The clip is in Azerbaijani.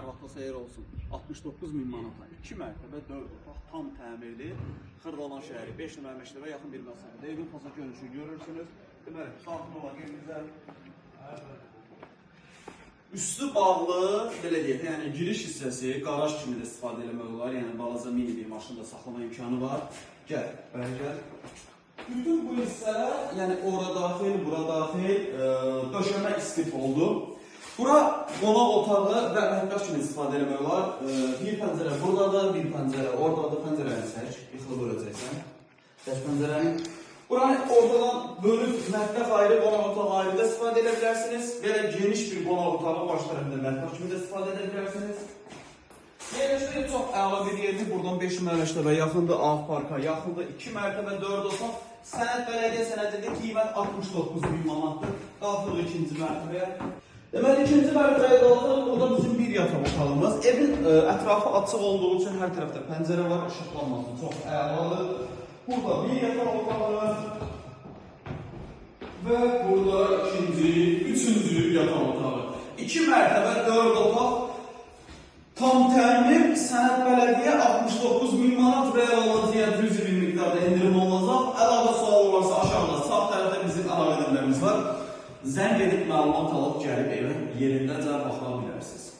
arvadla seyir olsun. 69 min manata. 2 mərtəbə 4 otaq tam təmirli. Xırdalan şəhəri 5 nömrə məktəbə yaxın bir məsələ. Evin fasa görünüşü görürsünüz. Deməli, saatlı olan yerimizə üstü bağlı, belə deyək, yəni giriş hissəsi qaraj kimi də istifadə eləmək olar. Yəni balaca mini bir maşında saxlama imkanı var. Gəl, bəli gəl. Bütün bu hissələr, yəni ora daxil, bura daxil, döşəmə istif oldu. Bura qonaq otağı və məhbəs kimi istifadə eləmək olar. Bir pəncərə buradadır, bir pəncərə oradadır. Pəncərəni seç, yıxılıb öləcəksən. Seç pəncərəni. Buranı ortadan bölüb mətbəx ayrı, qonaq otağı ayrı da istifadə edə bilərsiniz. Belə geniş bir qonaq otağı baş tərəfində mətbəx kimi də istifadə edə bilərsiniz. Yerləşdiyi çox əla bir yerdir. Buradan 5 nömrə məktəbə yaxındır, Ağ Parka yaxındır. 2 mərtəbə 4 otaq. Sənəd bələdiyyə sənədidir, qiymət 69 min manatdır. Qalxırıq ikinci mərtəbəyə. Deməli, ikinci mərtəbəyə qalxırıq. Burada bizim bir yataq otağımız. Evin ətrafı açıq olduğu üçün hər tərəfdə pəncərə var, işıqlanması çox əladır. Burada bir yataq otağı və burada ikinci, üçüncü yataq otağı. 2 mərtəbə 4 otaq. Tam təmir, sənəd bələdiyyə 69 min manat real alacaq, 100 min miqdarda indirim olunacaq. Əlavə sual olarsa aşağıda sağ tərəfdə bizim əlaqə edilməmiz var. Zəng edib məlumat alıb gəlib evin yerindəcə baxa bilərsiniz.